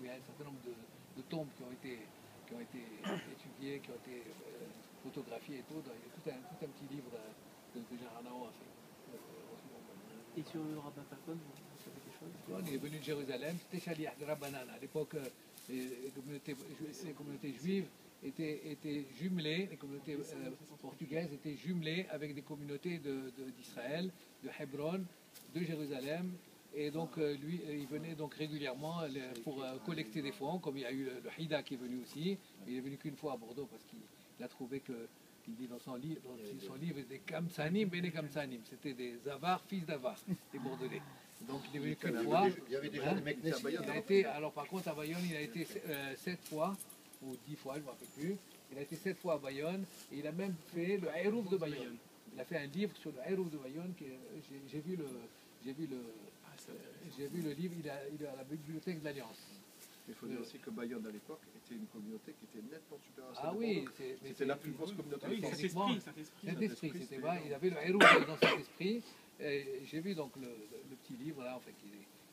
où il y a un certain nombre de tombes qui ont été étudiées, qui ont été photographiées et tout. Il y a tout un petit livre que Jean Hanao a fait. Et sur le rabbin Falcon, vous savez quelque chose? Il est venu de Jérusalem, c'était Shaliach de Rabbanan. À l'époque, les communautés juives étaient jumelées, les communautés portugaises étaient jumelées avec des communautés d'Israël, de Hebron, de Jérusalem. Et donc, lui, il venait donc régulièrement pour collecter des fonds, comme il y a eu le Hida qui est venu aussi. Il est venu qu'une fois à Bordeaux parce qu'il a trouvé que. Il dit dans son livre, des Kamsanim et des Kamsanim. C'était des Avars, fils d'Avars, des Bordelais. Donc il est venu qu'une fois. Il y avait déjà des mecs à Bayonne. Alors par contre à Bayonne, il a été 7 fois, ou 10 fois, je ne me rappelle plus. Il a été 7 fois à Bayonne et il a même fait le Haïrouf de Bayonne. Il a fait un livre sur le Haïrouf de Bayonne. J'ai vu le livre, il est à la bibliothèque de l'Alliance. Il faut dire aussi que Bayonne à l'époque était une communauté qui était nettement supérieure à celle Ah de oui, Bordeaux. C'était la plus grosse communauté de France. Saint-Esprit, c'était vrai. Il avait le Haïrouf dans Saint-Esprit. J'ai vu donc le petit livre là, en fait, qui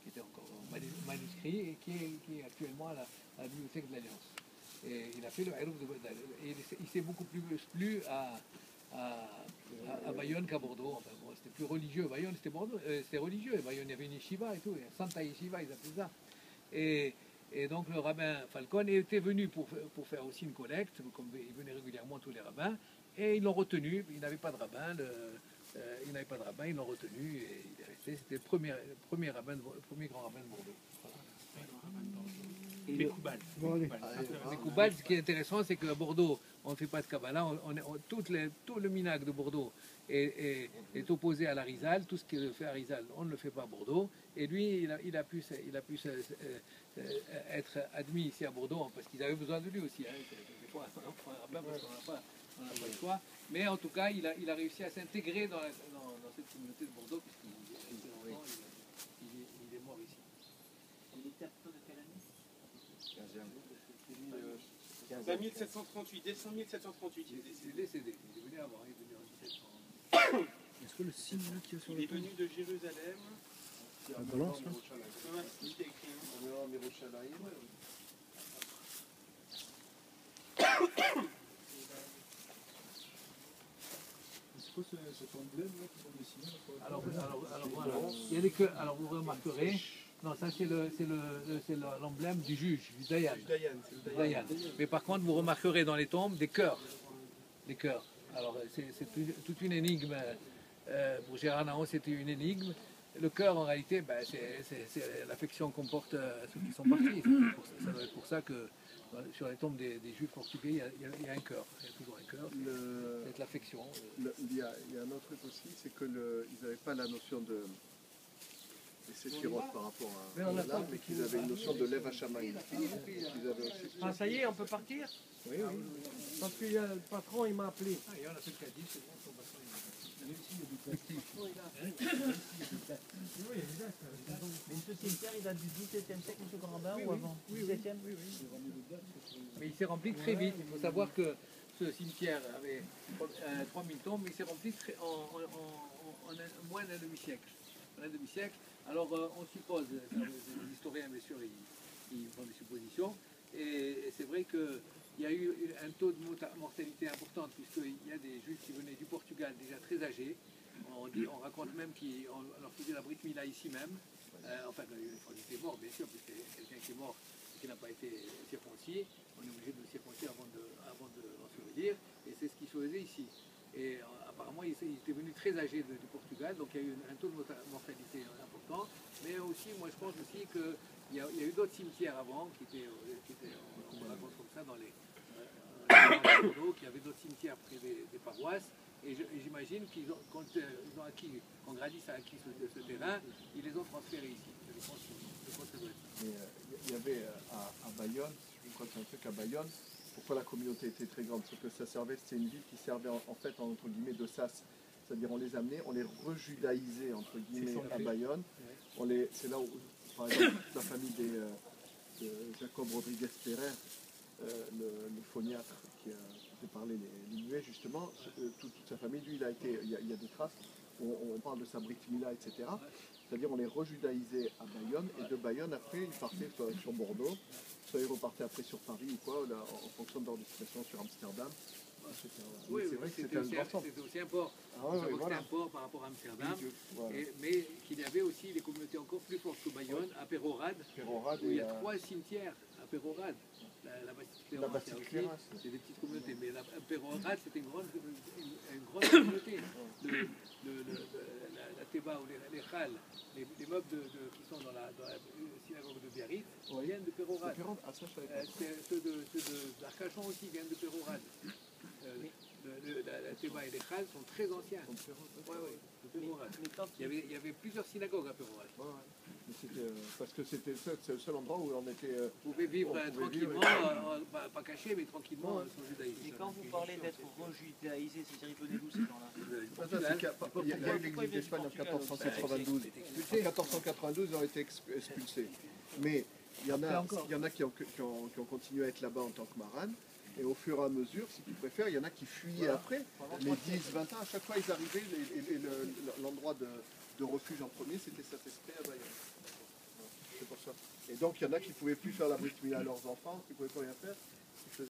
était encore manuscrit et qui est actuellement à la bibliothèque de l'Alliance. Et il a fait le Haïrouf de Bayonne. Et il s'est beaucoup plus plu à Bayonne qu'à Bordeaux. Enfin, bon, c'était plus religieux. Bayonne, c'était religieux. Bayonne, il y avait une yeshiva et tout. Santa Yeshiva, ils appelaient ça. Et donc le rabbin Falcon était venu pour faire aussi une collecte, comme il venait régulièrement tous les rabbins, et ils l'ont retenu. Il n'avait pas de rabbin, ils l'ont retenu et il est resté. C'était le premier grand rabbin de Bordeaux. Et Mekoubal. Mekoubal, ce qui est intéressant, c'est qu'à Bordeaux, on ne fait pas de Kabbalah. Tout le minag de Bordeaux est opposé à l'Arizal. Tout ce qui est fait à Arizal, on ne le fait pas à Bordeaux. Et lui, il a pu être admis ici à Bordeaux, parce qu'ils avaient besoin de lui aussi. Des fois, on prend un rabbin parce qu'on n'a pas le choix. Mais en tout cas, il a réussi à s'intégrer dans cette communauté de Bordeaux, puisqu'il est mort ici. Il était à peu de quelle année? 15e. 1738, décembre 1738, il est Il est décédé. décédé. Il est venu avant, il est venu en 1700. Est-ce que le signe là qui est sur Il le est venu de Jérusalem. La balance là? Ouais, il était écrit. C'est quoi cet emblème là qui sont dessinés? Alors voilà. Il y a des alors vous remarquerez. Non, ça c'est l'emblème du juge, du Dayan. Dayan. Mais par contre, vous remarquerez dans les tombes des cœurs. Des cœurs. Alors c'est toute une énigme. Pour Gérard Naon, c'était une énigme. Le cœur, en réalité, c'est l'affection qu'on porte à ceux qui sont partis. Ça doit être pour ça que sur les tombes des juifs portugais, il y a un cœur. Il y a toujours un cœur. C'est l'affection. Il y a un autre truc aussi, c'est qu'ils n'avaient pas la notion de séphiroth par rapport à l'art, mais qu'ils avaient une notion de lève à Shamaï. Ah, ça y est, on peut partir? Oui. Parce que le patron, il m'a appelé. Ah, il y en a fait qu'à 10, c'est bon, son bassin, Mais ce cimetière, il date du XVIIe siècle, M. Grandin, ou avant? XVIIe? Mais il s'est rempli très vite. Il faut savoir que ce cimetière avait 3000 tombes, mais il s'est rempli en moins d'un demi-siècle. Alors on suppose, les historiens bien sûr, ils font des suppositions, et c'est vrai qu'il y a eu un taux de mortalité important, puisqu'il y a des juifs qui venaient du Portugal déjà très âgés. On raconte même qu'on leur faisait la Brit Mila ici même. Enfin, ils étaient morts, bien sûr, puisque quelqu'un qui est mort et qui n'a pas été circoncis, on est obligé de le circoncire avant de l'ensevelir, et c'est ce qui se faisait ici. Et apparemment, il était venu très âgé du Portugal, donc il y a eu un taux de mortalité important. Mais aussi, moi je pense aussi qu'il y a eu d'autres cimetières avant, qui étaient on raconte comme ça, dans les Bordeaux, qu'il y avait d'autres cimetières près des paroisses. Et j'imagine quand Gradis a acquis ce terrain, ils les ont transférés ici. Je pense que ça doit être ça. Mais il y avait à Bayonne, je crois que c'est un truc à Bayonne, pourquoi la communauté était très grande, c'est que ça servait, c'était une ville qui servait en fait entre guillemets de sas. C'est-à-dire on les amenait, on les rejudaïsait entre guillemets à Bayonne. C'est là où, par exemple, toute la famille de Jacob Rodriguez Ferrer, le phoniatre qui fait parler les muets justement, toute sa famille, lui il y a des traces où on parle de sa Brit Mila, etc. C'est-à-dire on les rejudaïsait à Bayonne, et de Bayonne après ils partaient soit sur Bordeaux, soit ils repartaient après sur Paris ou quoi, là, en fonction de leur destination sur Amsterdam. etc. Oui, C'est vrai que c'était un aussi, grand centre. c'était aussi un port. Ah ouais, C'était voilà. un port par rapport à Amsterdam, Voilà. mais qu'il y avait aussi des communautés encore plus fortes que Bayonne, à Pérorade, Pérorade où il y a et 3 cimetières à Pérorade. La Bastide la Cléras, Bastide Cléras. c'est des petites communautés, mais la Pérorade, c'était une grande communauté. La Théba ou les Khal, les meubles qui sont dans la synagogue de Biarritz, viennent de Pérorade. Ah, ça, je savais pas. Ceux d'Arcachon aussi viennent de Pérorade. La Théba et les Khal sont très anciens. Ouais, de Pérorade. Il y avait plusieurs synagogues à Pérorade. Ouais, ouais. Mais parce que c'est le seul endroit où on était. Vous pouvez vivre on pouvait tranquillement, vivre, pas caché, mais tranquillement sans judaïsme. Mais quand vous parlez d'être rejudaïsé, c'est-à-dire ils venaient d'où ces gens-là? Il y a eu l'Église d'Espagne en 1492. En 1492, ils ont été expulsés. Mais il y en a qui ont continué à être là-bas en tant que marranes. Et au fur et à mesure, si tu préfères, il y en a qui fuyaient après. Les 10, 20 ans, à chaque fois ils arrivaient, et l'endroit de refuge en premier, c'était Saint-Esprit à Bayonne. C'est pour ça. Et donc il y en a qui ne pouvaient plus faire la brit milah à leurs enfants, qui ne pouvaient pas rien faire.